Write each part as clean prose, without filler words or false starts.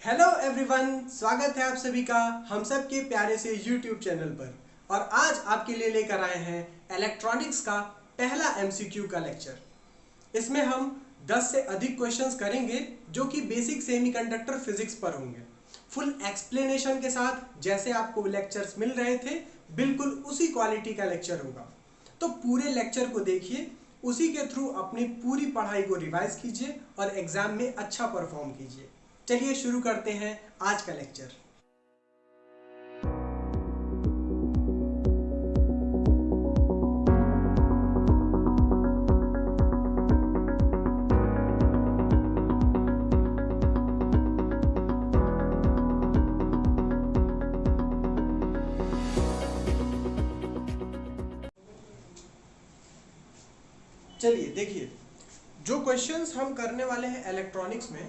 Hello everyone, स्वागत है आप सभी का हम सब के प्यारे से YouTube चैनल पर। और आज आपके लिए लेकर आए हैं इलेक्ट्रॉनिक्स का पहला MCQ का लेक्चर। इसमें हम 10 से अधिक क्वेश्चंस करेंगे जो कि बेसिक सेमीकंडक्टर फिजिक्स पर होंगे, फुल एक्सप्लेनेशन के साथ। जैसे आपको लेक्चर्स मिल रहे थे बिल्कुल उसी क्वालिटी का लेक्चर होगा। तो पूरे लेक्चर को देखिए, उसी के थ्रू अपनी पूरी पढ़ाई को रिवाइज कीजिए और एग्जाम में अच्छा परफॉर्म कीजिए। चलिए शुरू करते हैं आज का लेक्चर। चलिए देखिए, जो क्वेश्चंस हम करने वाले हैं इलेक्ट्रॉनिक्स में,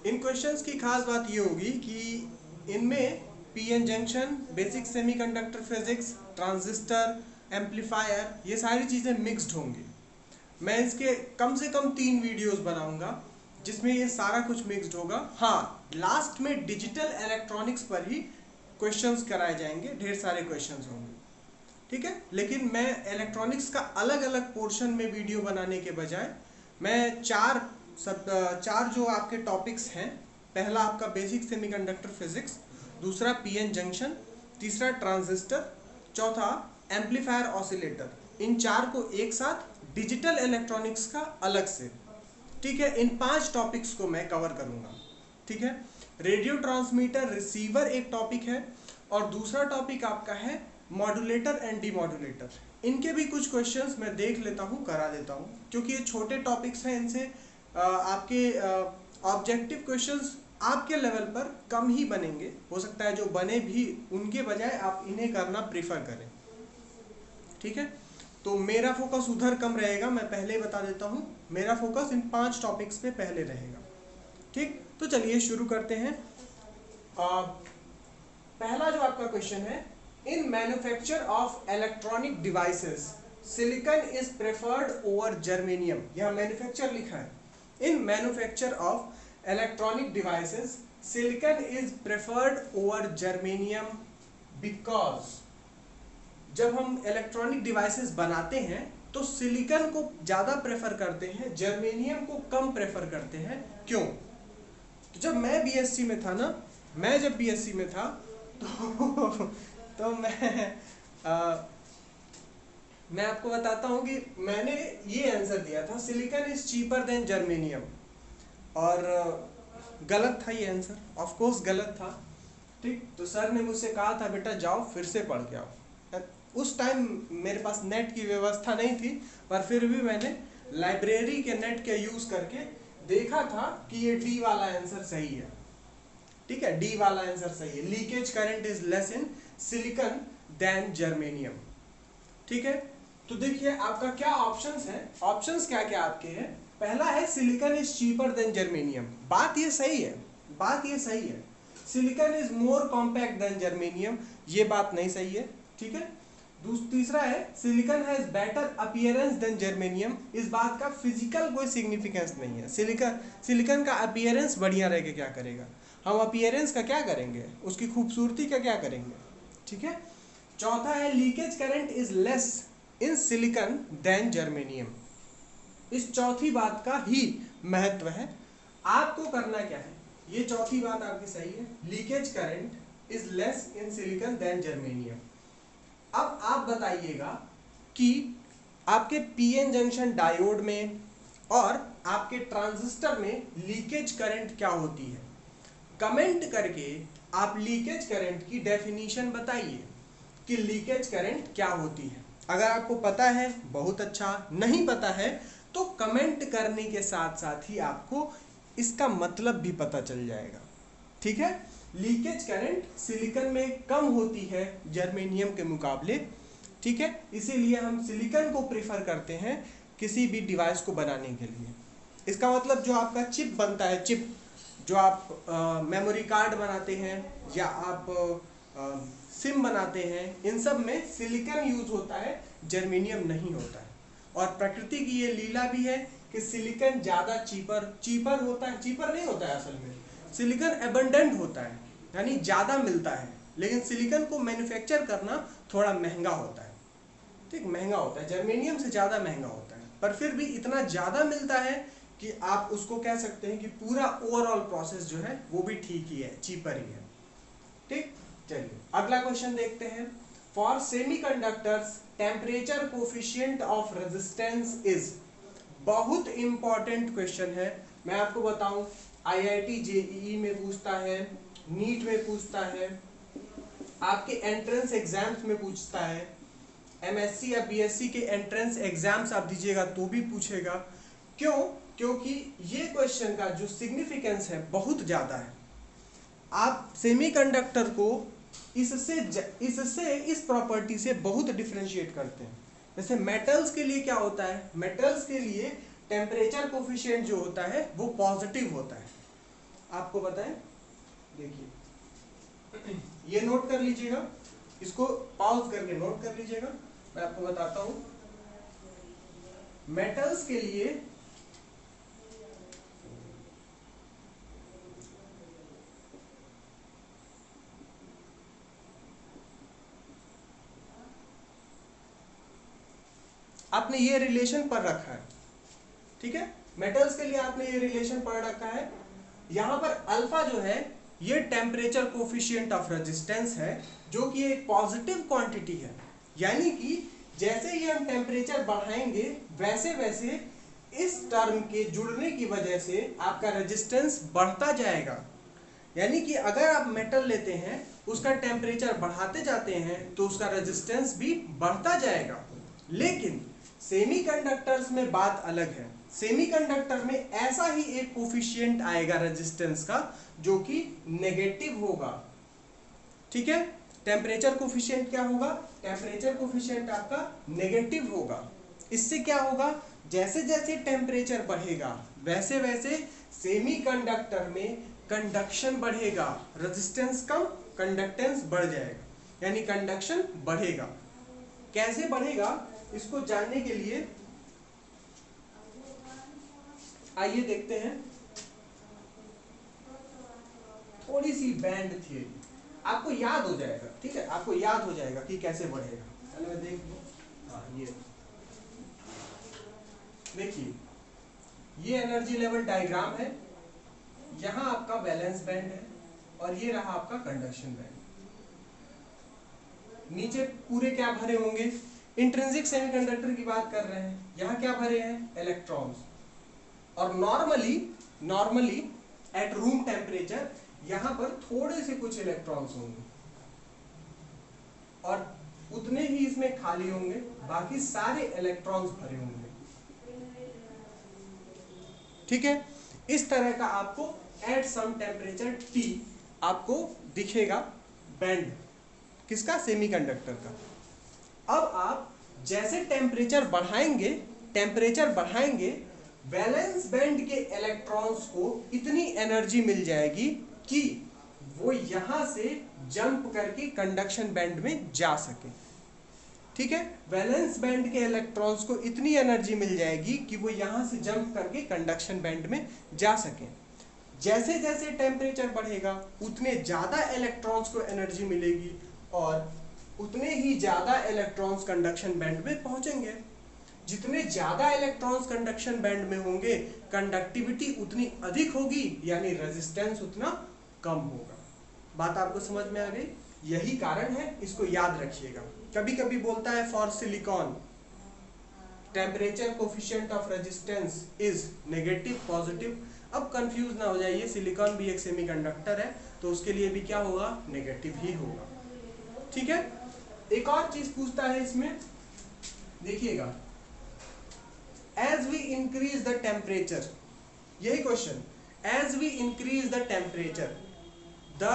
इन क्वेश्चंस की खास बात ये होगी कि इनमें PN junction, basic semiconductor physics, transistor, amplifier, ये सारी चीज़ें मिक्स्ड होंगी। मैं इसके कम से कम 3 वीडियोस बनाऊंगा जिसमें ये सारा कुछ मिक्स्ड होगा। हाँ, लास्ट में डिजिटल इलेक्ट्रॉनिक्स पर ही क्वेश्चंस कराए जाएंगे, ढेर सारे क्वेश्चंस होंगे, ठीक है। लेकिन मैं इलेक्ट्रॉनिक्स का अलग अलग पोर्शन में वीडियो बनाने के बजाय मैं चार जो आपके टॉपिक्स हैं, पहला आपका बेसिक सेमीकंडक्टर फिजिक्स, दूसरा पीएन जंक्शन, तीसरा ट्रांजिस्टर, चौथा एम्पलीफायर ऑसिलेटर, इन 4 को एक साथ, डिजिटल इलेक्ट्रॉनिक्स का अलग से, ठीक है। इन 5 टॉपिक्स को मैं कवर करूंगा, ठीक है। रेडियो ट्रांसमीटर रिसीवर एक टॉपिक है और दूसरा टॉपिक आपका है मॉड्यूलेटर एंड डीमॉड्यूलेटर। इनके भी कुछ क्वेश्चंस मैं देख लेता हूँ, करा देता हूँ, क्योंकि ये छोटे टॉपिक्स हैं। इनसे आपके ऑब्जेक्टिव क्वेश्चंस आपके लेवल पर कम ही बनेंगे। हो सकता है जो बने भी उनके बजाय आप इन्हें करना प्रीफर करें, ठीक है। तो मेरा फोकस उधर कम रहेगा, मैं पहले ही बता देता हूँ। मेरा फोकस इन 5 टॉपिक्स पे पहले रहेगा, ठीक। तो चलिए शुरू करते हैं। पहला जो आपका क्वेश्चन है, इन manufacture of electronic devices silicon is preferred over germanium. यह मैन्युफैक्चर लिखा है। इन manufacture of electronic devices silicon is preferred over germanium because, जब हम इलेक्ट्रॉनिक डिवाइसेस बनाते हैं तो सिलिकॉन को ज्यादा प्रेफर करते हैं, जर्मेनियम को कम प्रेफर करते हैं। क्यों? तो जब मैं बीएससी में था ना, जब बीएससी में था तो मैं आपको बताता हूँ कि मैंने ये आंसर दिया था, silicon is cheaper than germanium. और गलत था ये आंसर, ऑफ कोर्स गलत था, ठीक। तो सर ने मुझसे कहा था, बेटा जाओ फिर से पढ़ के आओ। उस टाइम मेरे पास नेट की व्यवस्था नहीं थी, पर फिर भी मैंने लाइब्रेरी के नेट के यूज करके देखा था कि ये डी वाला आंसर सही है, ठीक है। डी वाला आंसर सही है। Leakage current is less in silicon than germanium, ठीक है। तो देखिए आपका क्या ऑप्शंस हैं। ऑप्शंस क्या क्या आपके हैं। पहला है silicon is cheaper than germanium. बात ये सही है, बात ये सही है। Silicon is more compact than germanium, ये बात नहीं सही है, ठीक है। तीसरा है silicon has better appearance than germanium. इस बात का फिजिकल कोई सिग्निफिकेंस नहीं है। सिलिकॉन का अपीयरेंस बढ़िया रह के क्या करेगा, हम अपीयरेंस का क्या करेंगे, उसकी खूबसूरती का क्या करेंगे, ठीक है। चौथा है leakage current is less in silicon than germanium. इस चौथी बात का ही महत्व है। आपको करना क्या है, ये चौथी बात आपकी सही है, leakage current is less in silicon than germanium. अब आप बताइएगा कि आपके पीएन जंक्शन डायोड में और आपके ट्रांजिस्टर में लीकेज करंट क्या होती है। कमेंट करके आप लीकेज करंट की डेफिनेशन बताइए कि लीकेज करंट क्या होती है। अगर आपको पता है बहुत अच्छा, नहीं पता है तो कमेंट करने के साथ साथ ही आपको इसका मतलब भी पता चल जाएगा, ठीक है। लीकेज करंट सिलिकॉन में कम होती है जर्मेनियम के मुकाबले, ठीक है। इसीलिए हम सिलिकॉन को प्रेफर करते हैं किसी भी डिवाइस को बनाने के लिए। इसका मतलब जो आपका चिप बनता है, चिप जो आप मेमोरी कार्ड बनाते हैं या आप सिम बनाते हैं, इन सब में सिलिकॉन यूज होता है, जर्मेनियम नहीं होता है। और प्रकृति की ये लीला भी है कि सिलिकॉन ज़्यादा चीपर होता है, चीपर नहीं होता है असल में। सिलिकॉन एबंडेंट होता है, यानी ज़्यादा मिलता है, लेकिन सिलिकॉन को मैन्युफैक्चर करना थोड़ा महंगा होता है, ठीक, महंगा होता है, जर्मेनियम से ज़्यादा महंगा होता है, पर फिर भी इतना ज़्यादा मिलता है कि आप उसको कह सकते हैं कि पूरा ओवरऑल प्रोसेस जो है वो भी ठीक ही है, चीपर ही है, ठीक। चलिए अगला क्वेश्चन देखते हैं। For semiconductors temperature coefficient of resistance is, बहुत इंपॉर्टेंट क्वेश्चन है, मैं आपको बताऊं IIT JEE में पूछता है, नीट में पूछता है, आपके एंट्रेंस एग्जाम्स में पूछता है, MSc या BSc के एंट्रेंस एग्जाम्स आप दीजिएगा तो भी पूछेगा। क्यों? क्योंकि ये क्वेश्चन का जो सिग्निफिकेंस है बहुत ज़्यादा है। आप सेमीकंडक्टर को इससे इस प्रॉपर्टी से बहुत डिफरेंशिएट करते हैं। जैसे मेटल्स के लिए क्या होता है, मेटल्स के लिए टेम्परेचर कोफिशिएंट जो होता है वो पॉजिटिव होता है। आपको बताएं, देखिए ये नोट कर लीजिएगा, इसको पॉज करके नोट कर लीजिएगा, मैं आपको बताता हूं। मेटल्स के लिए आपने ये रिलेशन पढ़ रखा है, ठीक है, मेटल्स के लिए आपने ये रिलेशन पढ़ रखा है। यहां पर अल्फा जो है ये टेम्परेचर कोफिशिएंट ऑफ रेजिस्टेंस है, जो कि एक पॉजिटिव क्वांटिटी है, यानी कि जैसे ही हम टेम्परेचर बढ़ाएंगे वैसे वैसे इस टर्म के जुड़ने की वजह से आपका रेजिस्टेंस बढ़ता जाएगा। यानी कि अगर आप मेटल लेते हैं, उसका टेम्परेचर बढ़ाते जाते हैं तो उसका रेजिस्टेंस भी बढ़ता जाएगा। लेकिन सेमीकंडक्टर्स में बात अलग है, सेमीकंडक्टर में ऐसा ही एक कोफिशिएंट आएगा रेजिस्टेंस का जो कि नेगेटिव होगा, ठीक है। टेम्परेचर कोफिशिएंट क्या होगा, टेम्परेचर कोफिशिएंट आपका नेगेटिव होगा। इससे क्या होगा, जैसे जैसे टेम्परेचर बढ़ेगा वैसे वैसे सेमीकंडक्टर में कंडक्शन बढ़ेगा, रेजिस्टेंस कम, कंडक्टेंस बढ़ जाएगा, यानी कंडक्शन बढ़ेगा। कैसे बढ़ेगा इसको जानने के लिए आइए देखते हैं थोड़ी सी बैंड थियरी, आपको याद हो जाएगा, ठीक है, आपको याद हो जाएगा कि कैसे बढ़ेगा। चलो मैं देख लूं, हाँ ये देखिए, ये एनर्जी लेवल डायग्राम है, यहां आपका वैलेंस बैंड है और ये रहा आपका कंडक्शन बैंड। नीचे पूरे क्या भरे होंगे, इंट्रिंसिक सेमीकंडक्टर की बात कर रहे हैं, यहाँ क्या भरे हैं, इलेक्ट्रॉन्स। और नॉर्मली एट रूम टेम्परेचर यहाँ पर थोड़े से कुछ इलेक्ट्रॉन्स होंगे और उतने ही इसमें खाली होंगे, बाकी सारे इलेक्ट्रॉन्स भरे होंगे, ठीक है। इस तरह का आपको एट सम टेम्परेचर T आपको दिखेगा बैंड, किसका, सेमीकंडक्टर का। अब आप जैसे टेम्परेचर बढ़ाएंगे वैलेंस बैंड के इलेक्ट्रॉन्स को इतनी एनर्जी मिल जाएगी कि वो यहां से जंप करके कंडक्शन बैंड में जा सके, ठीक है। वैलेंस बैंड के इलेक्ट्रॉन्स को इतनी एनर्जी मिल जाएगी कि वो यहां से जंप करके कंडक्शन बैंड में जा सके। जैसे जैसे टेम्परेचर बढ़ेगा उतने ज्यादा इलेक्ट्रॉन्स को एनर्जी मिलेगी और उतने ही ज्यादा इलेक्ट्रॉन्स कंडक्शन बैंड में पहुंचेंगे। जितने ज्यादा इलेक्ट्रॉन्स कंडक्शन बैंड में होंगे कंडक्टिविटी उतनी अधिक होगी, यानी रेजिस्टेंस उतना कम होगा। बात आपको समझ में आ गई, यही कारण है, इसको याद रखिएगा। कभी कभी बोलता है for silicon temperature coefficient of resistance is negative positive. अब कंफ्यूज ना हो जाइए, सिलिकॉन भी एक सेमीकंडक्टर है तो उसके लिए भी क्या होगा, नेगेटिव ही होगा, ठीक है। एक और चीज पूछता है इसमें, देखिएगा, as we increase the temperature, यही question, as we increase the temperature the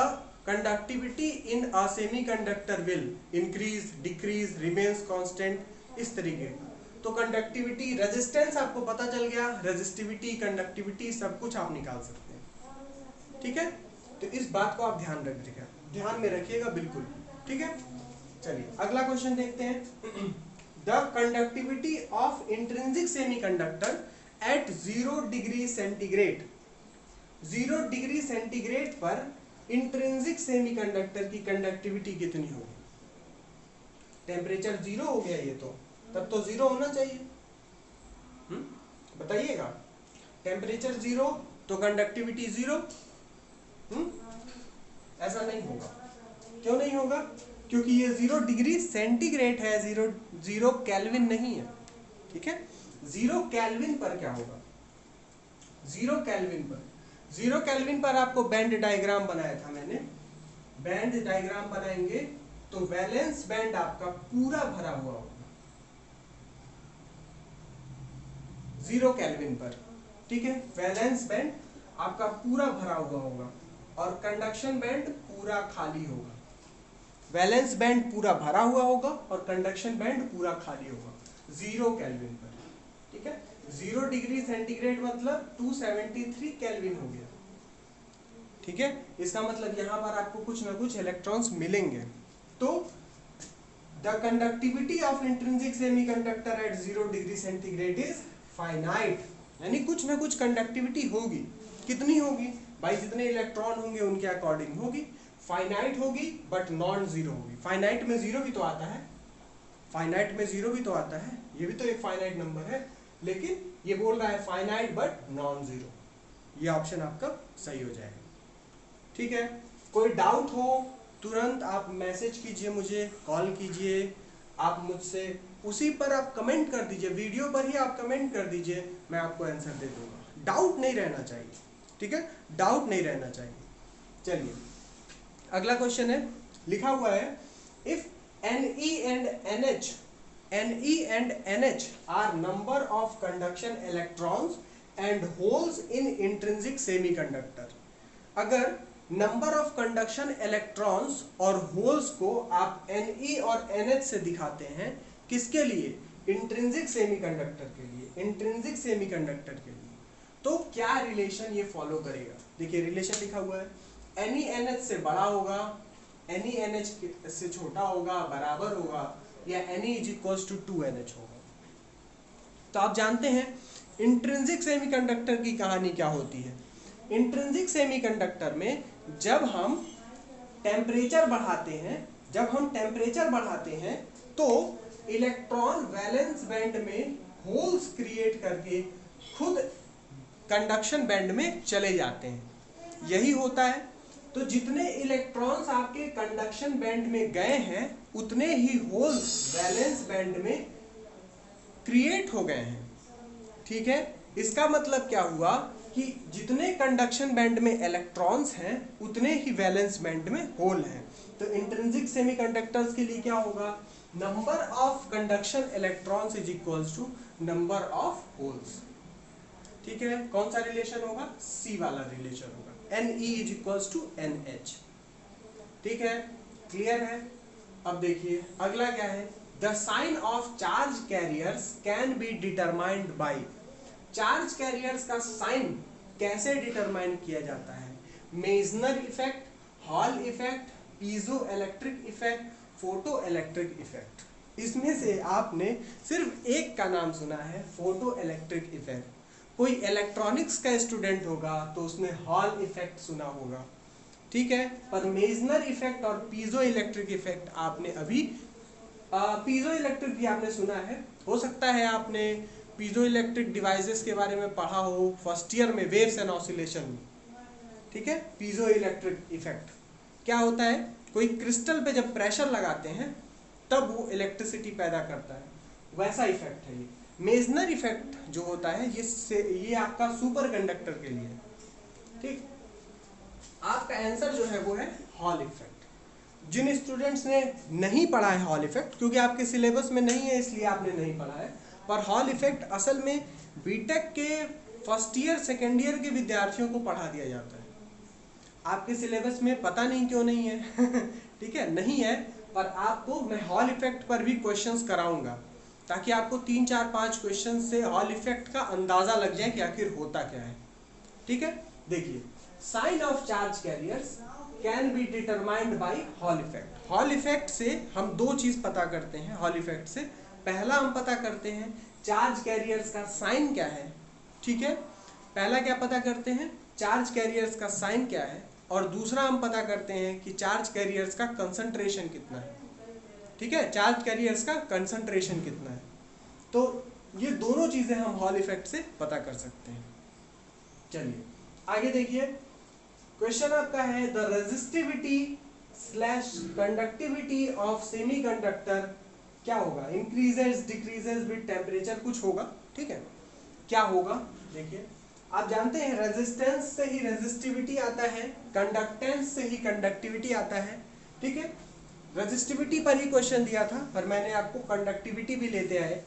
conductivity in a semiconductor will increase, decrease, remains constant, इस तरीके का। तो कंडक्टिविटी, रेजिस्टेंस आपको पता चल गया, रेजिस्टिविटी, कंडक्टिविटी सब कुछ आप निकाल सकते हैं, ठीक है। तो इस बात को आप ध्यान में रखिएगा बिल्कुल, ठीक है। चलिए अगला क्वेश्चन देखते हैं। The conductivity of intrinsic semiconductor at 0 degree centigrade, 0 degree centigrade पर इंट्रिंसिक सेमीकंडक्टर की कंडक्टिविटी कितनी होगी? टेम्परेचर 0 हो गया, ये तो तब तो 0 होना चाहिए। बताइएगा, टेम्परेचर 0 तो कंडक्टिविटी 0। ऐसा नहीं होगा। क्यों नहीं होगा? क्योंकि ये 0 डिग्री सेंटीग्रेड है, 0 केल्विन नहीं है। ठीक है, 0 केल्विन पर क्या होगा? 0 केल्विन पर आपको बैंड डायग्राम बनाया था मैंने। बैंड डायग्राम बनाएंगे तो वैलेंस बैंड आपका पूरा भरा हुआ होगा 0 केल्विन पर। ठीक है, वैलेंस बैंड आपका पूरा भरा हुआ होगा और कंडक्शन बैंड पूरा खाली होगा। वैलेंस बैंड पूरा भरा हुआ होगा और कंडक्शन बैंड पूरा खाली होगा 0 केल्विन पर। ठीक है, 0 डिग्री सेंटीग्रेड मतलब 273 केल्विन हो गया। ठीक है, इसका मतलब यहां पर आपको कुछ ना कुछ इलेक्ट्रॉन्स मिलेंगे। तो the conductivity of intrinsic semiconductor at 0 degree centigrade is finite, यानी कुछ ना कुछ कंडक्टिविटी होगी। कितनी होगी भाई? जितने इलेक्ट्रॉन होंगे उनके अकॉर्डिंग होगी। फाइनाइट होगी बट नॉन जीरो होगी। फाइनाइट में जीरो भी तो आता है, फाइनाइट में जीरो भी तो आता है, ये भी तो एक फाइनाइट नंबर है, लेकिन ये बोल रहा है फाइनाइट बट नॉन जीरो। ये ऑप्शन आपका सही हो जाएगा। ठीक है, कोई डाउट हो तुरंत आप मैसेज कीजिए, मुझे कॉल कीजिए, आप मुझसे उसी पर आप कमेंट कर दीजिए, वीडियो पर ही आप कमेंट कर दीजिए, मैं आपको आंसर दे दूंगा। डाउट नहीं रहना चाहिए। ठीक है, डाउट नहीं रहना चाहिए। चलिए अगला क्वेश्चन है, लिखा हुआ है if Ne and NH are number of conduction electrons and holes in intrinsic semiconductor। अगर नंबर ऑफ कंडक्शन इलेक्ट्रॉन्स और होल्स को आप Ne और NH से दिखाते हैं, किसके लिए? इंट्रिंसिक सेमीकंडक्टर के लिए। इंट्रिंसिक सेमीकंडक्टर के लिए तो क्या रिलेशन ये फॉलो करेगा? देखिए रिलेशन लिखा हुआ है, NeNH से बड़ा होगा, NeNH से छोटा होगा, बराबर होगा, या Ne = 2NH होगा। तो आप जानते हैं इंट्रिंसिक सेमीकंडक्टर की कहानी क्या होती है। इंट्रिंसिक सेमीकंडक्टर में जब हम टेम्परेचर बढ़ाते हैं तो इलेक्ट्रॉन वैलेंस बैंड में होल्स क्रिएट करके खुद कंडक्शन बैंड में चले जाते हैं। यही होता है। तो जितने इलेक्ट्रॉन्स आपके कंडक्शन बैंड में गए हैं उतने ही होल्स वैलेंस बैंड में क्रिएट हो गए हैं। ठीक है, इसका मतलब क्या हुआ कि जितने कंडक्शन बैंड में इलेक्ट्रॉन्स हैं उतने ही वैलेंस बैंड में होल हैं। तो इंट्रिंसिक सेमीकंडक्टर्स के लिए क्या होगा? Number of conduction electrons is equals to number of holes. ठीक है, कौन सा रिलेशन होगा? सी वाला रिलेशन होगा, Ne = NH। ठीक है, क्लियर है? अब देखिए अगला क्या है, the sign of charge carriers can be determined by. Charge carriers का साइन कैसे डिटरमाइन किया जाता है? Meissner effect, Hall effect, piezo electric effect, photo electric effect. इसमें से आपने सिर्फ एक का नाम सुना है, फोटो इलेक्ट्रिक इफेक्ट। कोई इलेक्ट्रॉनिक्स का स्टूडेंट होगा तो उसने हॉल इफेक्ट सुना होगा। ठीक है, पर मेजनर इफेक्ट और पीजो इलेक्ट्रिक इफेक्ट आपने अभी पीजो इलेक्ट्रिक भी आपने सुना है। हो सकता है आपने पीजो इलेक्ट्रिक डिवाइसेस के बारे में पढ़ा हो फर्स्ट ईयर में, वेव्स एंड ऑसिलेशन में। ठीक है, पीजो इलेक्ट्रिक इफेक्ट क्या होता है? कोई क्रिस्टल पे जब प्रेशर लगाते हैं तब वो इलेक्ट्रिसिटी पैदा करता है, वैसा इफेक्ट है ये। मेजनर इफेक्ट जो होता है ये आपका सुपर कंडक्टर के लिए। ठीक, आपका आंसर जो है वो है हॉल इफेक्ट। जिन स्टूडेंट्स ने नहीं पढ़ा है हॉल इफेक्ट, क्योंकि आपके सिलेबस में नहीं है इसलिए आपने नहीं पढ़ा है, पर हॉल इफेक्ट असल में बीटेक के फर्स्ट ईयर सेकेंड ईयर के विद्यार्थियों को पढ़ा दिया जाता है। आपके सिलेबस में पता नहीं क्यों नहीं है ठीक है, नहीं है, पर आपको मैं हॉल इफेक्ट पर भी क्वेश्चंस कराऊंगा ताकि आपको 3 4 5 क्वेश्चन से हॉल इफेक्ट का अंदाजा लग जाए कि आखिर होता क्या है। ठीक है, देखिए sign of charge carriers can be determined by Hall effect. Hall effect से हम दो चीज पता करते हैं। हॉल इफेक्ट से पहला हम पता करते हैं चार्ज कैरियर्स का साइन क्या है। ठीक है, पहला क्या पता करते हैं? चार्ज कैरियर्स का साइन क्या है, और दूसरा हम पता करते हैं कि चार्ज कैरियर्स का कंसंट्रेशन कितना है। ठीक है, चार्ज कैरियर्स का कंसंट्रेशन कितना है। तो ये दोनों चीजें हम हॉल इफेक्ट से पता कर सकते हैं। चलिए आगे देखिए, क्वेश्चन आपका है the resistivity slash conductivity of semiconductor क्या होगा, इंक्रीजेस डिक्रीजेस विद टेम्परेचर, कुछ होगा। ठीक है, क्या होगा देखिए, आप जानते हैं रेजिस्टेंस से ही रेजिस्टिविटी आता है, कंडक्टेंस से ही कंडक्टिविटी आता है। ठीक है, रेजिस्टिविटी पर ही क्वेश्चन दिया था, पर मैंने आपको कंडक्टिविटी भी लेते आए,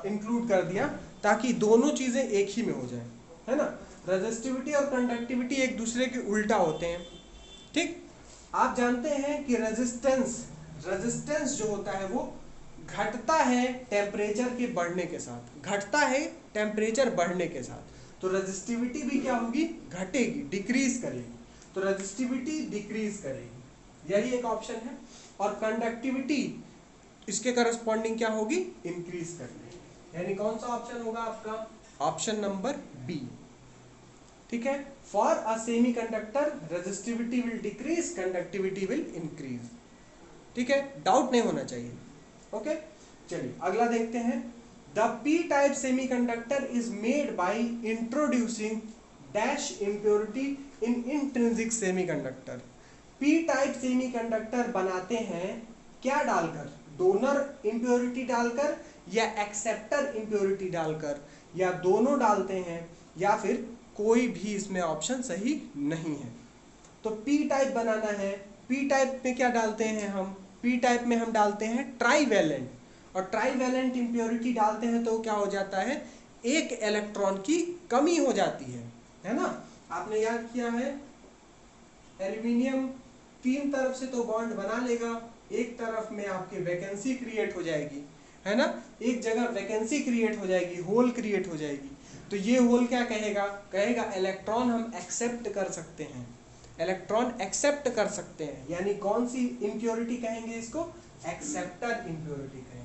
इंक्लूड कर दिया, ताकि दोनों चीजें एक ही में हो जाए, है ना। रेजिस्टिविटी और कंडक्टिविटी एक दूसरे के उल्टा होते हैं। ठीक, आप जानते हैं कि रेजिस्टेंस जो होता है वो घटता है टेम्परेचर के बढ़ने के साथ, घटता है टेम्परेचर बढ़ने के साथ। तो रेजिस्टिविटी भी क्या होगी, घटेगी, डिक्रीज करेगी। तो रेजिस्टिविटी डिक्रीज करेगी, यही एक ऑप्शन है। और कंडक्टिविटी इसके करस्पॉन्डिंग क्या होगी, इंक्रीज करेगी। यानी कौन सा ऑप्शन होगा आपका, ऑप्शन नंबर बी। ठीक है, for a semiconductor resistivity will decrease, conductivity will increase. ठीक है, डाउट नहीं होना चाहिए। ओके, चलिए अगला देखते हैं। The P type semiconductor is made by introducing dash impurity in intrinsic semiconductor. P type semiconductor बनाते हैं क्या डालकर, डोनर इम्प्योरिटी डालकर या एक्सेप्टर इम्प्योरिटी डालकर, या दोनों डालते हैं, या फिर कोई भी इसमें ऑप्शन सही नहीं है। तो पी टाइप बनाना है, पी टाइप में क्या डालते हैं हम, पी टाइप में हम डालते हैं ट्राईवैलेंट, और ट्राईवैलेंट इम्प्योरिटी डालते हैं तो क्या हो जाता है, एक इलेक्ट्रॉन की कमी हो जाती है ना। आपने याद किया है, एल्यूमिनियम तीन तरफ से तो बॉन्ड बना लेगा, एक तरफ में आपके वैकेंसी क्रिएट हो जाएगी, है ना, एक जगह वैकेंसी क्रिएट हो जाएगी, होल क्रिएट हो जाएगी। तो ये होल क्या कहेगा, कहेगा इलेक्ट्रॉन हम एक्सेप्ट कर सकते हैं, इलेक्ट्रॉन एक्सेप्ट कर सकते हैं। यानी कौन सी इंप्योरिटी कहेंगे इसको, एक्सेप्टर इंप्योरिटी कहेंगे।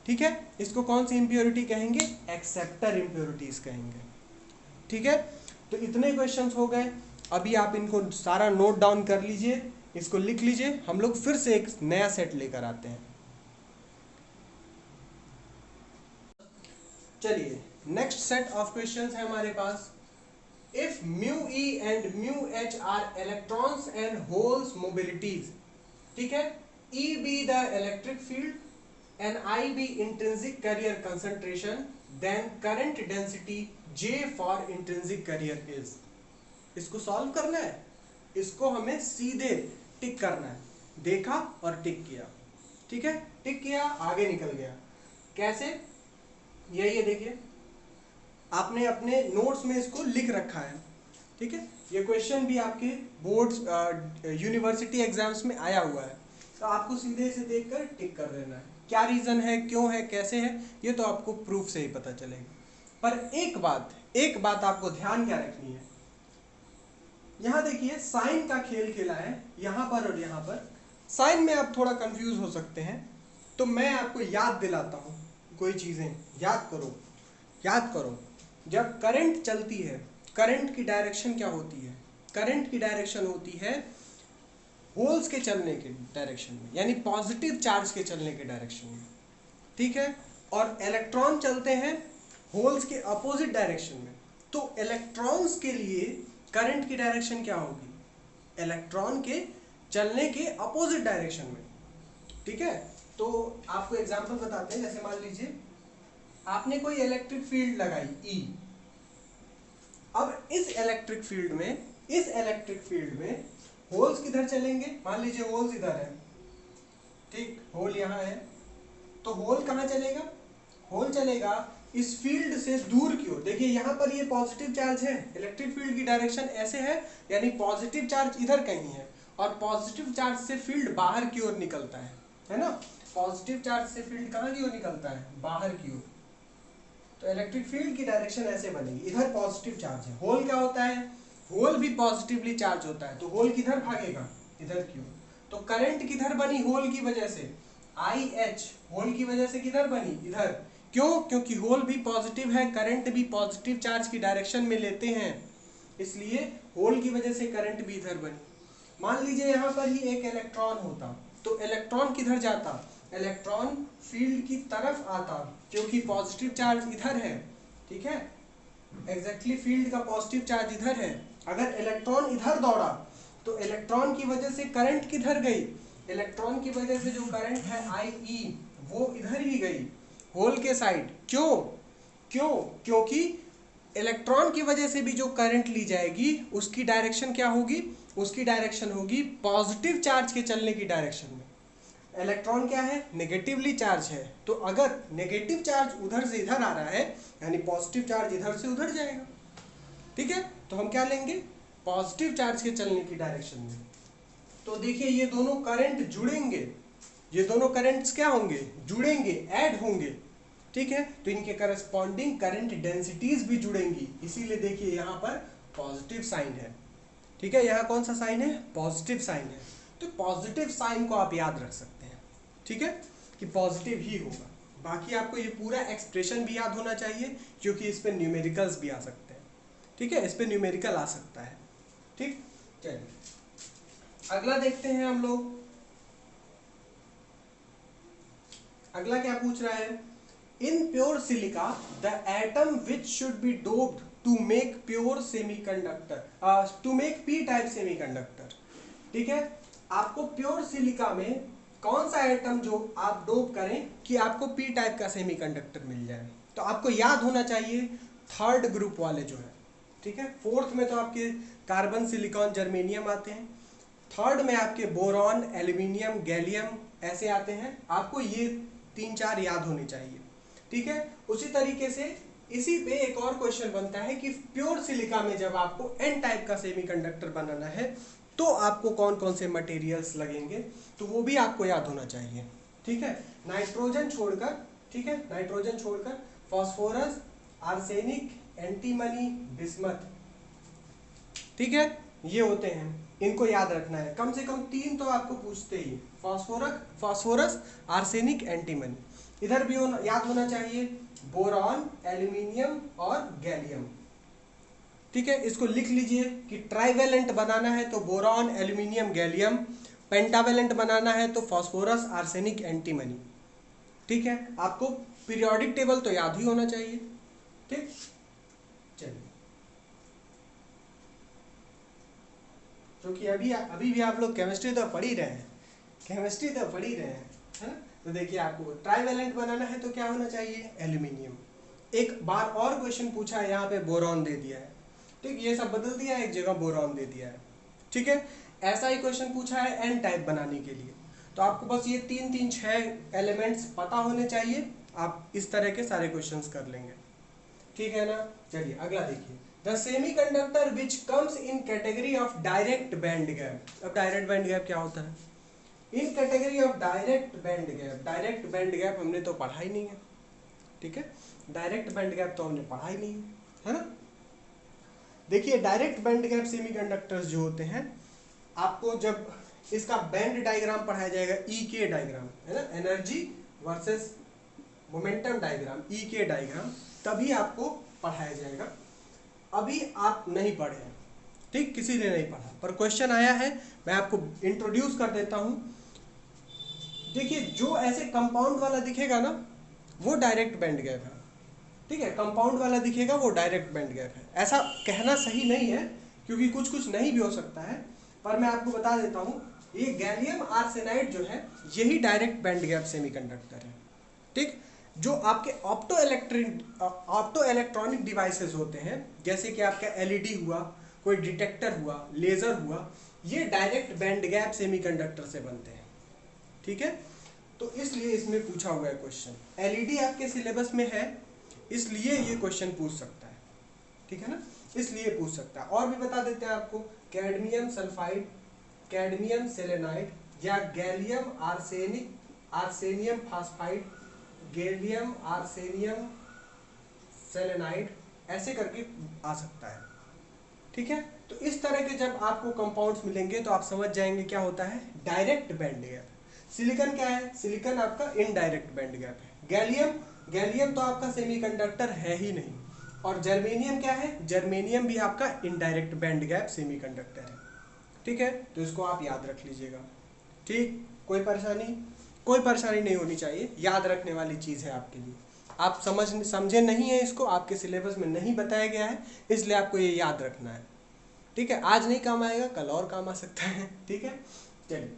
ठीक है, इसको कौन सी इंप्योरिटी कहेंगे, एक्सेप्टर इंप्योरिटीज कहेंगे। ठीक है, तो इतने क्वेश्चंस हो गए। अभी आप इनको सारा नोट डाउन कर लीजिए, इसको लिख लीजिए, हम लोग फिर से एक नया सेट लेकर आते हैं। चलिए नेक्स्ट सेट ऑफ क्वेश्चंस है हमारे पास। If mu E and mu H are electrons and holes mobilities, ठीक है, E be the electric field and I be intrinsic carrier concentration, then current density J for intrinsic carrier is. इसको solve करना है, इसको हमें सीधे टिक करना है, देखा और टिक किया। ठीक है, टिक किया, आगे निकल गया। कैसे, यही है, देखिए आपने अपने नोट्स में इसको लिख रखा है। ठीक है, ये क्वेश्चन भी आपके बोर्ड यूनिवर्सिटी एग्जाम्स में आया हुआ है, तो आपको सीधे से देखकर टिक कर देना है। क्या रीजन है, क्यों है, कैसे है, ये तो आपको प्रूफ से ही पता चलेगा। पर एक बात आपको ध्यान क्या रखनी है, यहां देखिए साइन का खेल खेला है, यहां पर और यहां पर। साइन में आप थोड़ा कंफ्यूज हो सकते हैं, तो मैं आपको याद दिलाता हूं कोई चीजें, याद करो। जब करंट चलती है, करंट की डायरेक्शन क्या होती है, करंट की डायरेक्शन होती है होल्स के चलने के डायरेक्शन में, यानी पॉजिटिव चार्ज के चलने के डायरेक्शन में। ठीक है, और इलेक्ट्रॉन चलते हैं होल्स के अपोजिट डायरेक्शन में। तो इलेक्ट्रॉन्स के लिए करंट की डायरेक्शन क्या होगी, इलेक्ट्रॉन के चलने के अपोजिट डायरेक्शन में। ठीक है, तो आपको एग्जांपल बताते हैं। जैसे मान लीजिए आपने कोई इलेक्ट्रिक फील्ड लगाई E, अब इस इलेक्ट्रिक फील्ड में होल्स किधर चलेंगे, मान लीजिए होल्स इधर है, ठीक, होल यहाँ है, तो होल कहाँ चलेगा, होल चलेगा इस फील्ड से दूर की ओर। देखिए यहाँ पर ये पॉजिटिव चार्ज है, इलेक्ट्रिक फील्ड की डायरेक्शन ऐसे है, यानी पॉजिटिव चार्ज इधर कहीं है, और पॉजिटिव चार्ज से फील्ड बाहर की ओर निकलता है ना। पॉजिटिव चार्ज से फील्ड कहाँ की ओर निकलता है, बाहर की ओर। तो इलेक्ट्रिक फील्ड की डायरेक्शन ऐसे बनेगी, इधर पॉजिटिव चार्ज है। होल क्या होता है, होल भी पॉजिटिवली चार्ज होता है, तो होल किधर भागेगा, इधर की ओर। तो करंट किधर बनी, होल की वजह से, IH होल की वजह से किधर बनी, इधर। क्यों, क्योंकि होल भी पॉजिटिव है, करंट भी पॉजिटिव चार्ज की डायरेक्शन में लेते हैं, इसलिए होल की वजह से करंट भी इधर बनी। मान लीजिए यहाँ पर ही एक इलेक्ट्रॉन होता तो इलेक्ट्रॉन किधर जाता, इलेक्ट्रॉन फील्ड की तरफ आता, क्योंकि पॉजिटिव चार्ज इधर है, ठीक है, एग्जैक्टली फील्ड का पॉजिटिव चार्ज इधर है। अगर इलेक्ट्रॉन इधर दौड़ा तो इलेक्ट्रॉन की वजह से करंट किधर गई, इलेक्ट्रॉन की वजह से जो करंट है IE वो इधर ही गई, होल के साइड। क्यों क्यों क्योंकि इलेक्ट्रॉन की वजह से भी जो करंट ली जाएगी उसकी डायरेक्शन क्या होगी, उसकी डायरेक्शन होगी पॉजिटिव चार्ज के चलने की डायरेक्शन में। इलेक्ट्रॉन क्या है, नेगेटिवली चार्ज है, तो अगर नेगेटिव चार्ज उधर से इधर आ रहा है यानी पॉजिटिव चार्ज इधर से उधर जाएगा, ठीक है। तो हम क्या लेंगे, पॉजिटिव चार्ज के चलने की डायरेक्शन में। तो देखिए ये दोनों करंट जुड़ेंगे, ये दोनों करंट्स क्या होंगे, जुड़ेंगे, ऐड होंगे, ठीक है। तो इनके करस्पॉन्डिंग करंट डेंसिटीज भी जुड़ेंगी, इसीलिए देखिए यहाँ पर पॉजिटिव साइन है, ठीक है। यहाँ कौन सा साइन है, पॉजिटिव साइन है। तो पॉजिटिव साइन को आप याद रख सकते हैं, ठीक है, कि पॉजिटिव ही होगा। बाकी आपको ये पूरा एक्सप्रेशन भी याद होना चाहिए, क्योंकि इस पर न्यूमेरिकल्स भी आ सकते हैं, ठीक है, इस पर न्यूमेरिकल आ सकता है, ठीक। चलिए अगला देखते हैं हम लोग। अगला क्या पूछ रहा है, in pure silica the atom which should be doped to make pure semiconductor, to make P type semiconductor, ठीक है। आपको प्योर सिलिका में कौन सा एटम जो आप डोप करें कि आपको पी टाइप का सेमीकंडक्टर मिल जाए, तो आपको याद होना चाहिए थर्ड ग्रुप वाले जो है, ठीक है। फोर्थ में तो आपके कार्बन, सिलिकॉन, जर्मेनियम आते हैं, थर्ड में आपके बोरॉन, एल्यूमिनियम, गैलियम ऐसे आते हैं। आपको ये 3-4 याद होने चाहिए, ठीक है। उसी तरीके से इसी पे एक और क्वेश्चन बनता है कि प्योर सिलिका में जब आपको एन टाइप का सेमीकंडक्टर बनाना है तो आपको कौन कौन से मटेरियल्स लगेंगे, तो वो भी आपको याद होना चाहिए, ठीक है। नाइट्रोजन छोड़कर, ठीक है, नाइट्रोजन छोड़कर फास्फोरस, आर्सेनिक, एंटीमनी, बिस्मथ, ठीक है, ये होते हैं, इनको याद रखना है। कम से कम 3 तो आपको पूछते ही, फास्फोरस, आर्सेनिक, एंटीमनी। इधर भी याद होना चाहिए बोरॉन, एल्यूमिनियम और गैलियम, ठीक है। इसको लिख लीजिए कि ट्राइवेलेंट बनाना है तो बोरॉन, एल्यूमिनियम, गैलियम, पेंटावेलेंट बनाना है तो फास्फोरस, आर्सेनिक, एंटीमनी, ठीक है। आपको पीरियोडिक टेबल तो याद ही होना चाहिए, ठीक। चलिए, क्योंकि अभी भी आप लोग केमिस्ट्री तो पढ़ ही रहे हैं, केमिस्ट्री तो पढ़ ही रहे हैं, है ना। तो देखिए आपको ट्राइवेलेंट बनाना है तो क्या होना चाहिए, एल्यूमिनियम। एक बार और क्वेश्चन पूछा है, यहाँ पे बोरॉन दे दिया है, ठीक, ये सब बदल दिया है, एक जगह बोरॉन दे दिया है, ठीक है। ऐसा ही क्वेश्चन पूछा है एन टाइप बनाने के लिए, तो आपको बस ये 6 एलिमेंट्स पता होने चाहिए, आप इस तरह के सारे क्वेश्चंस कर लेंगे, ठीक है ना। चलिए अगला देखिए, the semiconductor which comes in category of direct band gap. अब डायरेक्ट बैंड गैप क्या होता है, in category of direct band gap. Direct band gap हमने तो पढ़ा ही नहीं है, ठीक है, डायरेक्ट बैंड गैप तो हमने पढ़ा ही नहीं है ना। देखिए डायरेक्ट बैंड गैप सेमीकंडक्टर्स जो होते हैं, आपको जब इसका बैंड डायग्राम पढ़ाया जाएगा, के डायग्राम है ना, एनर्जी वर्सेस मोमेंटम डायग्राम, के डायग्राम, तभी आपको पढ़ाया जाएगा। अभी आप नहीं पढ़े हैं, ठीक, किसी ने नहीं पढ़ा, पर क्वेश्चन आया है, मैं आपको इंट्रोड्यूस कर देता हूं। देखिए जो ऐसे कंपाउंड वाला दिखेगा ना वो डायरेक्ट बैंड गैप है, ठीक है, कंपाउंड वाला दिखेगा वो डायरेक्ट बैंड गैप है। ऐसा कहना सही नहीं है क्योंकि कुछ कुछ नहीं भी हो सकता है, पर मैं आपको बता देता हूँ, ये गैलियम आर्सेनाइड जो है यही डायरेक्ट बैंड गैप सेमीकंडक्टर है, ठीक। जो आपके ऑप्टो इलेक्ट्रॉनिक डिवाइसेस होते हैं, जैसे कि आपका एलईडी हुआ, कोई डिटेक्टर हुआ, लेजर हुआ, ये डायरेक्ट बैंड गैप सेमीकंडक्टर से बनते हैं, ठीक है। तो इसलिए इसमें पूछा हुआ है क्वेश्चन, एलईडी आपके सिलेबस में है इसलिए ये क्वेश्चन पूछ सकता है, ठीक है ना, इसलिए पूछ सकता है। और भी बता देते हैं आपको, कैडमियम सल्फाइड, कैडमियम सेलेनाइड, या गैलियम आर्सेनियम फास्फाइड, गैलियम आर्सेनियम सेलेनाइड, ऐसे करके आ सकता है, ठीक है। तो इस तरह के जब आपको कंपाउंड्स मिलेंगे तो आप समझ जाएंगे क्या होता है डायरेक्ट बैंड गैप। सिलिकॉन क्या है, सिलिकॉन आपका इनडायरेक्ट बैंड गैप है। गैलियम तो आपका सेमीकंडक्टर है ही नहीं, और जर्मेनियम क्या है? जर्मेनियम भी आपका इनडायरेक्ट बैंड गैप सेमीकंडक्टर है। ठीक है, तो इसको आप याद रख लीजिएगा। ठीक, कोई परेशानी नहीं होनी चाहिए, याद रखने वाली चीज़ है आपके लिए। आप समझे नहीं है इसको, आपके सिलेबस में नहीं बताया गया है, इसलिए आपको ये याद रखना है। ठीक है, आज नहीं काम आएगा, कल और काम आ सकता है। ठीक है, चलिए।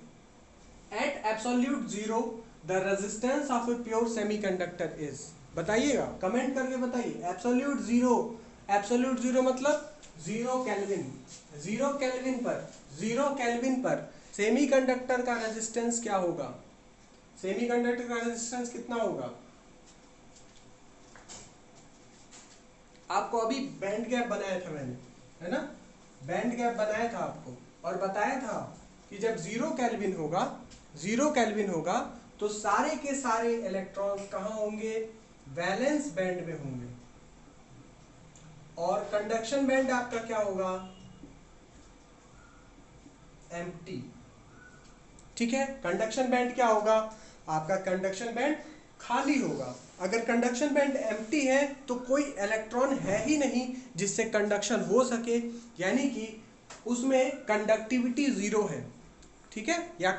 At absolute zero the resistance of a pure semiconductor is, बताइएगा, कमेंट करके बताइए। एब्सोल्यूट जीरो मतलब 0 केल्विन। 0 केल्विन पर सेमीकंडक्टर का रेजिस्टेंस क्या होगा? सेमीकंडक्टर का रेजिस्टेंस कितना होगा? आपको अभी बैंड गैप बनाया था मैंने, है ना? बैंड गैप बनाया था आपको और बताया था कि जब 0 केल्विन होगा तो सारे के सारे इलेक्ट्रॉन्स कहाँ होंगे? वैलेंस बैंड में होंगे। और कंडक्शन बैंड आपका क्या होगा? एम्प्टी। ठीक है, कंडक्शन बैंड क्या होगा? आपका कंडक्शन बैंड खाली होगा। अगर कंडक्शन बैंड एम्प्टी है तो कोई इलेक्ट्रॉन है ही नहीं जिससे कंडक्शन हो सके, यानी कि उसमें कंडक्टिविटी 0 है। ठीक है, या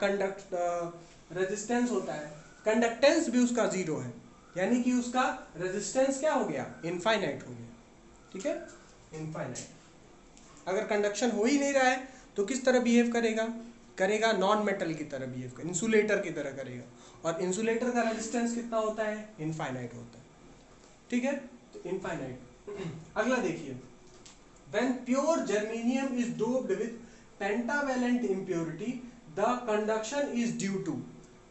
रेजिस्टेंस होता है, कंडक्टेंस भी उसका 0 है, यानी कि उसका रेजिस्टेंस क्या हो गया? इनफाइनाइट हो गया। ठीक है, इनफाइनाइट। अगर कंडक्शन हो ही नहीं रहा है तो किस तरह बिहेव करेगा? नॉन मेटल की तरह बिहेव करेगा, इंसुलेटर की तरह करेगा। और इंसुलेटर का रेजिस्टेंस कितना होता है? इनफाइनाइट होता है। ठीक है, तो इनफाइनाइट। अगला देखिए, when pure germanium is doped with pentavalent impurity the conduction is due to,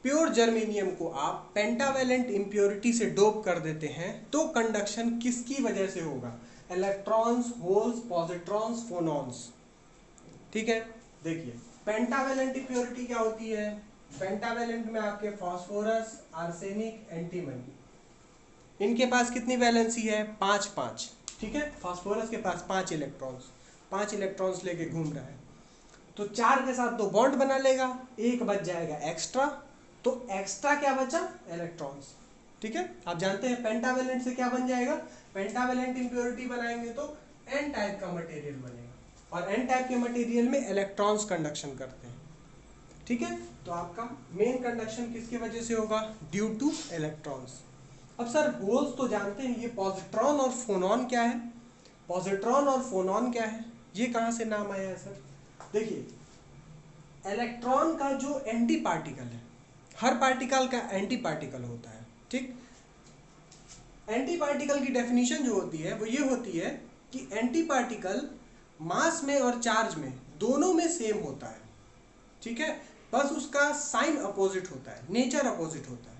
pure germanium को आप पेंटावेलेंट इम्प्योरिटी से डोप कर देते हैं तो कंडक्शन किसकी वजह से होगा? Electrons, holes, positrons, phonons. ठीक है, देखिए पेंटावेलेंट इम्प्योरिटी क्या होती है? पेंटावेलेंट में आपके फास्फोरस, आर्सेनिक, एंटीमनी, इनके पास कितनी वैलेंसी है? 5-5। ठीक है, फास्फोरस के पास 5 इलेक्ट्रॉन्स लेके घूम रहा है, तो 4 के साथ 2 बॉन्ड बना लेगा, 1 बच जाएगा एक्स्ट्रा, तो एक्स्ट्रा क्या बचा? इलेक्ट्रॉन्स। ठीक है, आप जानते हैं पेंटावेलेंट से क्या बन जाएगा? पेंटावेलेंट इंप्योरिटी बनाएंगे तो एन टाइप का मटेरियल बनेगा, और एन टाइप के मटेरियल में इलेक्ट्रॉन्स कंडक्शन करते हैं। ठीक है, तो आपका मेन कंडक्शन किसकी वजह से होगा? Due two electrons. अब सर होल्स तो जानते हैं, ये पॉजिट्रॉन और फोनॉन क्या है? पॉजिट्रॉन और फोनॉन क्या है? ये कहां से नाम आया है सर? देखिए, इलेक्ट्रॉन का जो एंटी पार्टिकल है, हर पार्टिकल का एंटी पार्टिकल होता है। ठीक, एंटी पार्टिकल की डेफिनेशन जो होती है वो ये होती है कि एंटी पार्टिकल मास में और चार्ज में दोनों में सेम होता है। ठीक है, बस उसका साइन अपोजिट होता है, नेचर अपोजिट होता है।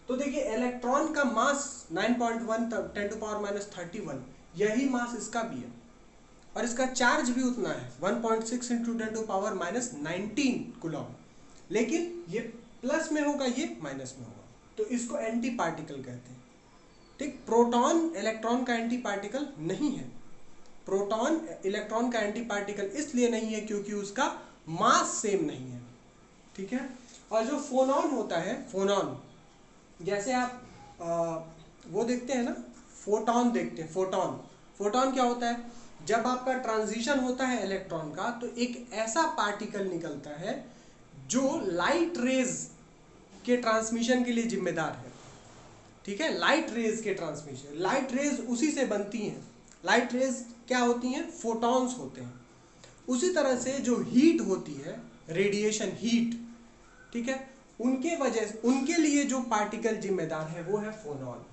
तो देखिए, इलेक्ट्रॉन का मास 9.1 10⁻³ यही मास इसका भी है, और इसका चार्ज भी उतना है 1.6 × 10⁻⁹ कूलम, लेकिन ये प्लस में होगा, ये माइनस में होगा, तो इसको एंटी पार्टिकल कहते हैं। ठीक, प्रोटॉन इलेक्ट्रॉन का एंटी पार्टिकल नहीं है। प्रोटॉन इलेक्ट्रॉन का एंटी पार्टिकल इसलिए नहीं है क्योंकि उसका मास सेम नहीं है। ठीक है, और जो फोनॉन होता है, फोनॉन जैसे आप वो देखते हैं ना, फोटॉन देखते हैं। फोटॉन क्या होता है? जब आपका ट्रांजिशन होता है इलेक्ट्रॉन का, तो एक ऐसा पार्टिकल निकलता है जो लाइट रेज के ट्रांसमिशन के लिए जिम्मेदार है। ठीक है, लाइट रेज के ट्रांसमिशन, लाइट रेज उसी से बनती हैं। लाइट रेज क्या होती हैं? फोटॉन्स होते हैं। उसी तरह से जो हीट होती है, रेडिएशन हीट, ठीक है, उनके लिए जो पार्टिकल जिम्मेदार है वो है फोनॉन।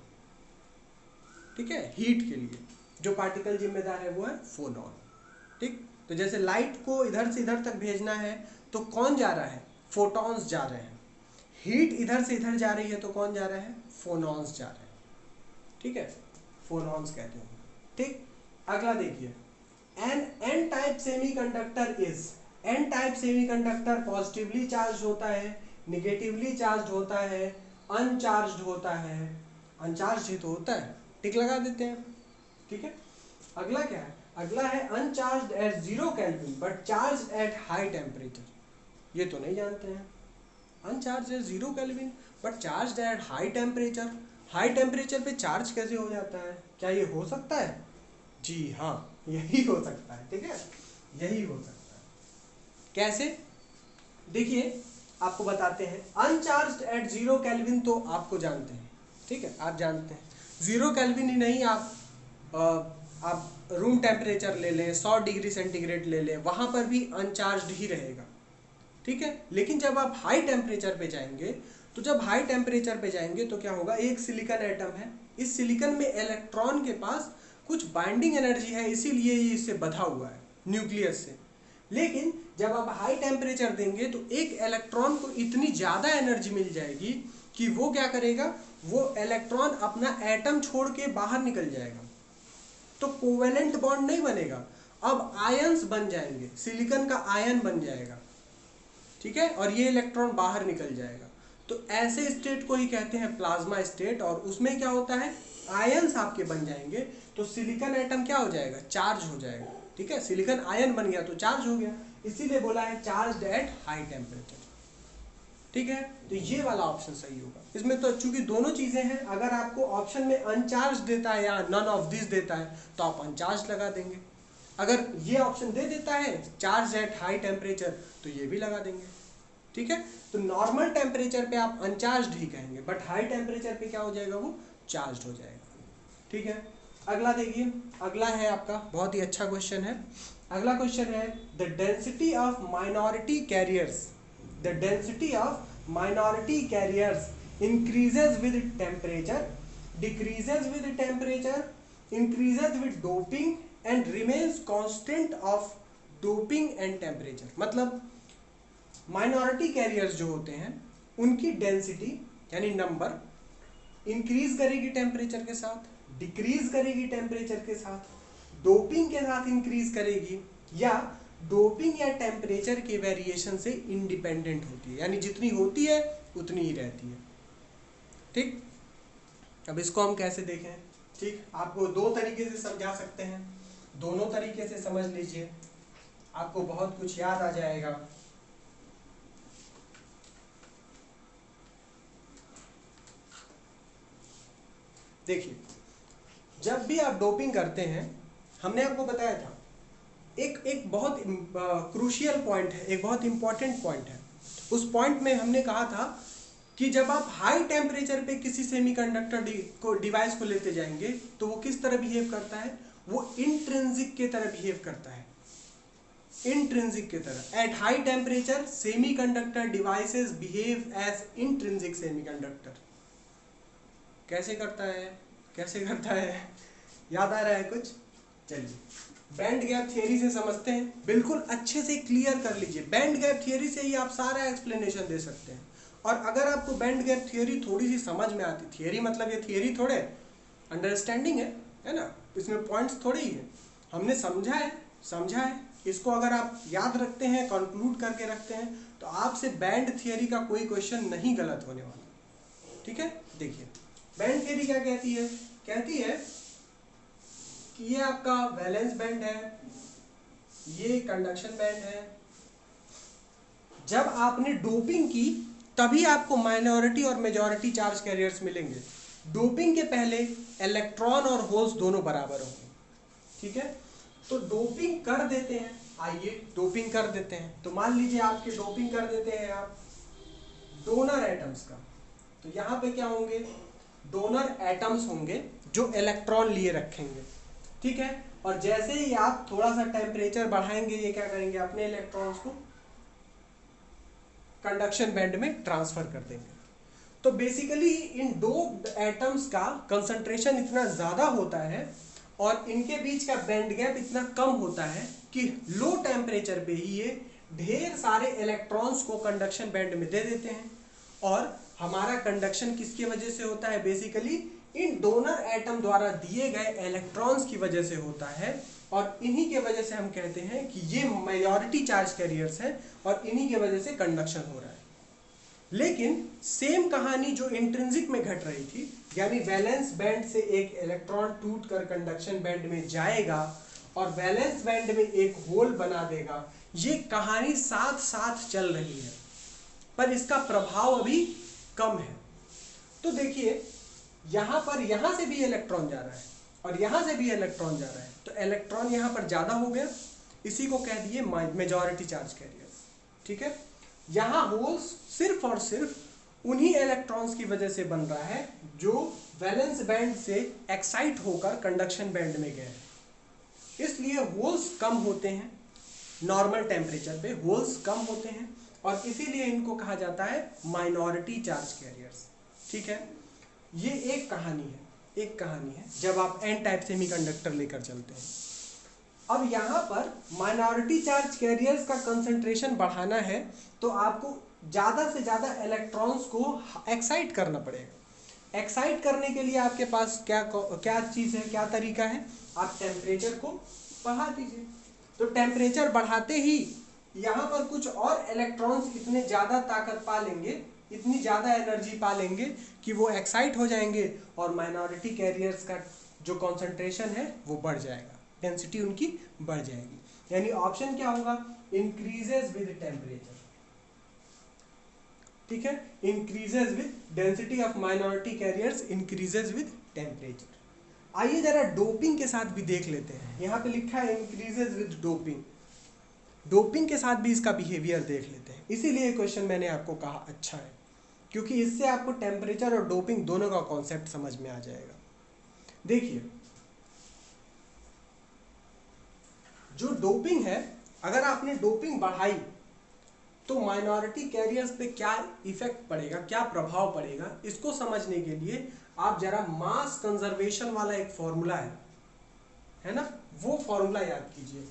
ठीक है, हीट के लिए जो पार्टिकल जिम्मेदार है वो है फोनॉन। ठीक, तो जैसे लाइट को इधर से इधर तक भेजना है तो कौन जा रहा है? फोटॉन्स जा रहे हैं। हीट इधर से इधर जा रही है तो कौन जा रहा है? फोनॉन्स जा रहे हैं। ठीक है, फोनॉन्स कहते हैं। ठीक, अगला देखिए, N type semiconductor is, N type semiconductor positively charge होता है, निगेटिवली चार्ज होता है, अनचार्ज्ड होता है। अनचार्ज ही तो होता है, टिक लगा देते हैं। ठीक है, अगला क्या है? अगला है uncharged at 0 kelvin but charge at high temperature. ये तो नहीं जानते हैं, uncharge at 0 kelvin but charge at high temperature. High temperature पे चार्ज कैसे हो जाता है? क्या ये हो सकता है? जी हाँ, यही हो सकता है, ठीक है, यही हो सकता है। कैसे, देखिए आपको बताते हैं। अनचार्ज्ड एट 0 केल्विन तो आपको जानते हैं, ठीक है, आप जानते हैं। 0 केल्विन ही नहीं, आप रूम टेम्परेचर ले लें, 100 डिग्री सेंटीग्रेड ले लें, वहाँ पर भी अनचार्ज्ड ही रहेगा, ठीक है। लेकिन जब आप हाई टेम्परेचर पे जाएंगे, तो जब हाई टेम्परेचर पे जाएंगे तो क्या होगा, एक सिलिकॉन एटम है, इस सिलिकॉन में इलेक्ट्रॉन के पास कुछ बाइंडिंग एनर्जी है, इसीलिए ये इससे बंधा हुआ है न्यूक्लियस से। लेकिन जब आप हाई टेम्परेचर देंगे तो एक इलेक्ट्रॉन को इतनी ज़्यादा एनर्जी मिल जाएगी कि वो क्या करेगा, वो इलेक्ट्रॉन अपना एटम छोड़ के बाहर निकल जाएगा। तो कोवेलेंट बॉन्ड नहीं बनेगा, अब आयंस बन जाएंगे, सिलिकॉन का आयन बन जाएगा, ठीक है, और ये इलेक्ट्रॉन बाहर निकल जाएगा। तो ऐसे स्टेट को ही कहते हैं प्लाज्मा स्टेट, और उसमें क्या होता है, आयंस आपके बन जाएंगे, तो सिलिकॉन एटम क्या हो जाएगा, चार्ज हो जाएगा, ठीक है, सिलिकॉन आयन बन गया तो चार्ज हो गया, इसीलिए बोला है चार्ज्ड एट हाई टेम्परेचर, ठीक है। तो ये वाला ऑप्शन सही होगा इसमें। तो चूंकि दोनों चीजें हैं, अगर आपको ऑप्शन में अनचार्ज देता है या नन ऑफ दिस देता है तो आप अनचार्ज लगा देंगे, अगर ये ऑप्शन दे देता है चार्ज एट हाई टेम्परेचर तो ये भी लगा देंगे, ठीक है। तो नॉर्मल टेम्परेचर पे आप अनचार्ज्ड ही कहेंगे, बट हाई टेम्परेचर पे क्या हो जाएगा, वो चार्ज हो जाएगा, ठीक है। अगला देखिए, अगला है आपका बहुत ही अच्छा क्वेश्चन है। अगला क्वेश्चन है the density of minority carriers, the density of minority carriers increases with temperature, decreases with temperature, increases with doping and remains constant of doping and temperature। मतलब माइनॉरिटी कैरियर्स जो होते हैं उनकी डेंसिटी यानी number increase करेगी temperature के साथ, decrease करेगी टेम्परेचर के साथ, डोपिंग के साथ इंक्रीज करेगी, या डोपिंग या टेम्परेचर के वेरिएशन से इंडिपेंडेंट होती है, यानी जितनी होती है उतनी ही रहती है, ठीक। अब इसको हम कैसे देखें, ठीक, आपको दो तरीके से समझा सकते हैं, दोनों तरीके से समझ लीजिए, आपको बहुत कुछ याद आ जाएगा। देखिए, जब भी आप डोपिंग करते हैं, हमने आपको बताया था एक बहुत क्रूशियल पॉइंट है, एक बहुत इंपॉर्टेंट पॉइंट है। उस पॉइंट में हमने कहा था कि जब आप हाई टेम्परेचर पे किसी सेमीकंडक्टर डिवाइस को लेते जाएंगे तो वो किस तरह बिहेव करता है, वो इंट्रिंसिक के तरह बिहेव करता है, इंट्रिंसिक की तरह। At high temperature semiconductor devices behave as intrinsic semiconductor. कैसे करता है, कैसे करता है, याद आ रहा है कुछ? चलिए बैंड गैप थियरी से समझते हैं, बिल्कुल अच्छे से क्लियर कर लीजिए। बैंड गैप थियरी से ही आप सारा एक्सप्लेनेशन दे सकते हैं। और अगर आपको बैंड गैप थियरी थोड़ी सी समझ में आती, थियरी मतलब ये थियरी थोड़े अंडरस्टैंडिंग है ना, इसमें पॉइंट्स थोड़े ही है, हमने समझा है, इसको अगर आप याद रखते हैं, कंक्लूड करके रखते हैं, तो आपसे बैंड थियरी का कोई क्वेश्चन नहीं गलत होने वाला, ठीक है। देखिए बैंड थियरी क्या कहती है, कहती है कि ये आपका वैलेंस बैंड है, ये कंडक्शन बैंड है। जब आपने डोपिंग की तभी आपको माइनॉरिटी और मेजॉरिटी चार्ज कैरियर्स मिलेंगे। डोपिंग के पहले इलेक्ट्रॉन और होल्स दोनों बराबर होंगे, ठीक है। तो डोपिंग कर देते हैं, आइए डोपिंग कर देते हैं। तो मान लीजिए आपके डोपिंग कर देते हैं आप डोनर एटम्स का, तो यहाँ पे क्या होंगे, डोनर एटम्स होंगे जो इलेक्ट्रॉन लिए रखेंगे, ठीक है। और जैसे ही आप थोड़ा सा टेम्परेचर बढ़ाएंगे, ये क्या करेंगे, अपने इलेक्ट्रॉन्स को कंडक्शन बैंड में ट्रांसफर कर देंगे। तो बेसिकली इन दो एटम्स का कंसंट्रेशन इतना ज्यादा होता है और इनके बीच का बैंड गैप इतना कम होता है कि लो टेम्परेचर पे ही ये ढेर सारे इलेक्ट्रॉन्स को कंडक्शन बैंड में दे देते हैं। और हमारा कंडक्शन किसकी वजह से होता है, बेसिकली इन डोनर एटम द्वारा दिए गए इलेक्ट्रॉन्स की वजह से होता है। और इन्हीं के वजह से हम कहते हैं कि ये मेजॉरिटी चार्ज कैरियर्स हैं और इन्हीं के वजह से कंडक्शन हो रहा है। लेकिन सेम कहानी जो इंट्रिंसिक में घट रही थी, यानी वैलेंस बैंड से एक इलेक्ट्रॉन टूटकर कंडक्शन बैंड में जाएगा और वैलेंस बैंड में एक होल बना देगा, ये कहानी साथ साथ चल रही है, पर इसका प्रभाव अभी कम है। तो देखिए यहाँ पर, यहाँ से भी इलेक्ट्रॉन जा रहा है और यहाँ से भी इलेक्ट्रॉन जा रहा है, तो इलेक्ट्रॉन यहाँ पर ज़्यादा हो गया, इसी को कह दिए मेजॉरिटी चार्ज कैरियर्स। ठीक है, यहाँ होल्स सिर्फ और सिर्फ उन्हीं इलेक्ट्रॉन्स की वजह से बन रहा है जो वैलेंस बैंड से एक्साइट होकर कंडक्शन बैंड में गए हैं। इसलिए होल्स कम होते हैं, नॉर्मल टेम्परेचर पे होल्स कम होते हैं, और इसीलिए इनको कहा जाता है माइनॉरिटी चार्ज कैरियर्स। ठीक है, ये एक कहानी है जब आप एन टाइप सेमीकंडक्टर लेकर चलते हैं। अब यहाँ पर माइनॉरिटी चार्ज कैरियर्स का कंसंट्रेशन बढ़ाना है तो आपको ज़्यादा से ज़्यादा इलेक्ट्रॉन्स को एक्साइट करना पड़ेगा। एक्साइट करने के लिए आपके पास क्या चीज़ है, क्या तरीका है, आप टेम्परेचर को बढ़ा दीजिए। तो टेम्परेचर बढ़ाते ही यहाँ पर कुछ और इलेक्ट्रॉन्स इतने ज़्यादा ताकत पा लेंगे, इतनी ज़्यादा एनर्जी पा लेंगे कि वो एक्साइट हो जाएंगे और माइनॉरिटी कैरियर्स का जो कॉन्सेंट्रेशन है वो बढ़ जाएगा, डेंसिटी उनकी बढ़ जाएगी। यानी ऑप्शन क्या होगा, इंक्रीजेस विद टेम्परेचर। ठीक है, increases with density of minority carriers increases with temperature. आइए जरा डोपिंग के साथ भी देख लेते हैं। यहाँ पे लिखा है इंक्रीजेस विद डोपिंग, डोपिंग के साथ भी इसका बिहेवियर देख लेते हैं। इसीलिए क्वेश्चन मैंने आपको कहा अच्छा है, क्योंकि इससे आपको टेम्परेचर और डोपिंग दोनों का कॉन्सेप्ट समझ में आ जाएगा। देखिए, जो डोपिंग है, अगर आपने डोपिंग बढ़ाई तो माइनॉरिटी कैरियर्स पे क्या इफेक्ट पड़ेगा, क्या प्रभाव पड़ेगा, इसको समझने के लिए आप जरा मास कंजर्वेशन वाला एक फॉर्मूला है ना, वो फॉर्मूला याद कीजिए।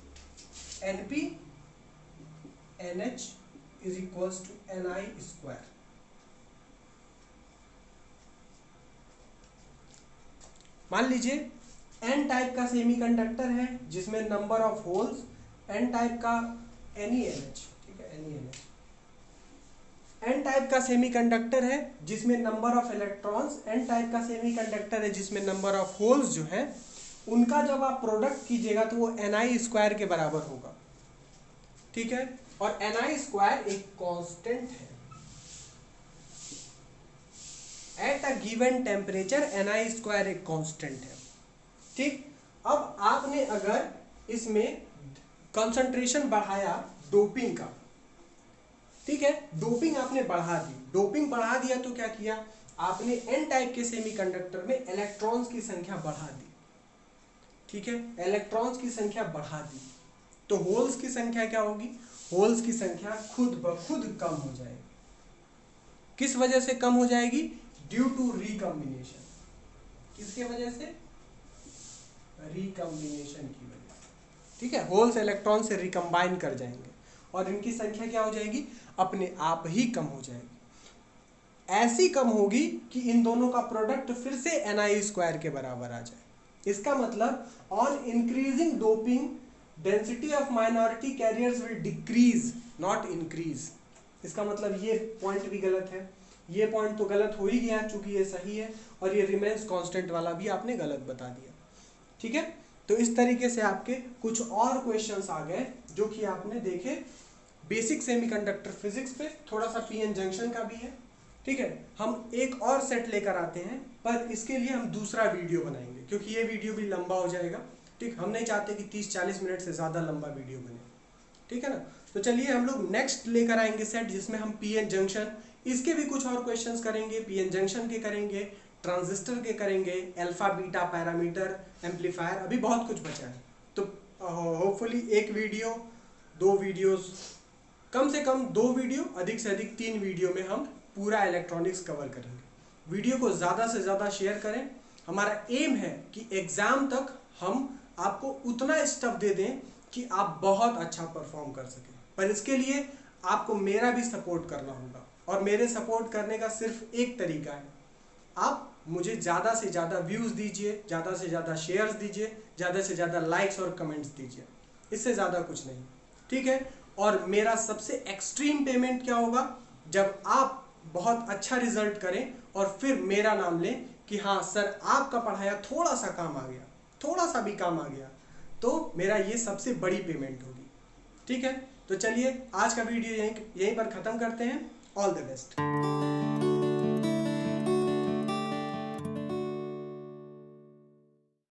NP NH is equals to NI square. मान लीजिए एन टाइप का सेमीकंडक्टर है जिसमें number of holes, N type का NeNH, ठीक है, NeNH। एन टाइप का सेमीकंडक्टर है जिसमें number of electrons, N type का सेमीकंडक्टर है जिसमें नंबर ऑफ होल्स जो है उनका जब आप प्रोडक्ट कीजिएगा तो वो Ni स्क्वायर के बराबर होगा। ठीक है, और Ni स्क्वायर एक कांस्टेंट है। At a given temperature Ni square एक कांस्टेंट है। ठीक, अब आपने अगर इसमें कंसंट्रेशन बढ़ाया डोपिंग का, ठीक है, डोपिंग आपने बढ़ा दी, डोपिंग बढ़ा दिया तो क्या किया आपने, एन टाइप के सेमीकंडक्टर में इलेक्ट्रॉन्स की संख्या बढ़ा दी। ठीक है, इलेक्ट्रॉन्स की संख्या बढ़ा दी तो होल्स की संख्या क्या होगी, होल्स की संख्या खुद ब खुद कम हो जाएगी। किस वजह से कम हो जाएगी, ड्यू टू रिकॉम्बिनेशन। किसके वजह से, रिकॉम्बिनेशन की वजह से। ठीक है, होल्स इलेक्ट्रॉन से रिकम्बाइन कर जाएंगे और इनकी संख्या क्या हो जाएगी, अपने आप ही कम हो जाएगी। ऐसी कम होगी कि इन दोनों का प्रोडक्ट फिर से Ni स्क्वायर के बराबर आ जाए। इसका मतलब on increasing doping density of minority carriers will decrease not increase. इसका मतलब ये पॉइंट भी गलत है, ये पॉइंट तो गलत हो ही गया चूंकि ये सही है, और ये रिमेन्स कांस्टेंट वाला भी आपने गलत बता दिया। ठीक है, तो इस तरीके से आपके कुछ और क्वेश्चंस आ गए जो कि आपने देखे बेसिक सेमीकंडक्टर फिजिक्स पे, थोड़ा सा पीएन जंक्शन का भी है। ठीक है, हम एक और सेट लेकर आते हैं, पर इसके लिए हम दूसरा वीडियो बनाएंगे क्योंकि ये वीडियो भी लंबा हो जाएगा। ठीक, हम नहीं चाहते कि 30-40 मिनट से ज़्यादा लंबा वीडियो बने। ठीक है ना, तो चलिए हम लोग नेक्स्ट लेकर आएंगे सेट जिसमें हम पीएन जंक्शन, इसके भी कुछ और क्वेश्चंस करेंगे, पीएन जंक्शन के करेंगे, ट्रांजिस्टर के करेंगे, अल्फा बीटा पैरामीटर, एम्पलीफायर, अभी बहुत कुछ बचा है। तो होपफुली एक वीडियो, 2 वीडियोस, कम से कम 2 वीडियो, अधिक से अधिक 3 वीडियो में हम पूरा इलेक्ट्रॉनिक्स कवर करेंगे। वीडियो को ज़्यादा से ज़्यादा शेयर करें। हमारा एम है कि एग्ज़ाम तक हम आपको उतना स्टफ दे दें कि आप बहुत अच्छा परफॉर्म कर सकें, पर इसके लिए आपको मेरा भी सपोर्ट करना होगा, और मेरे सपोर्ट करने का सिर्फ एक तरीका है, आप मुझे ज़्यादा से ज़्यादा व्यूज़ दीजिए, ज़्यादा से ज़्यादा शेयर्स दीजिए, ज़्यादा से ज़्यादा लाइक्स और कमेंट्स दीजिए, इससे ज़्यादा कुछ नहीं। ठीक है, और मेरा सबसे एक्सट्रीम पेमेंट क्या होगा, जब आप बहुत अच्छा रिजल्ट करें और फिर मेरा नाम लें कि हाँ सर आपका पढ़ाया थोड़ा सा काम आ गया, थोड़ा सा भी काम आ गया, तो मेरा ये सबसे बड़ी पेमेंट होगी। ठीक है, तो चलिए आज का वीडियो यहीं पर ख़त्म करते हैं। All the best.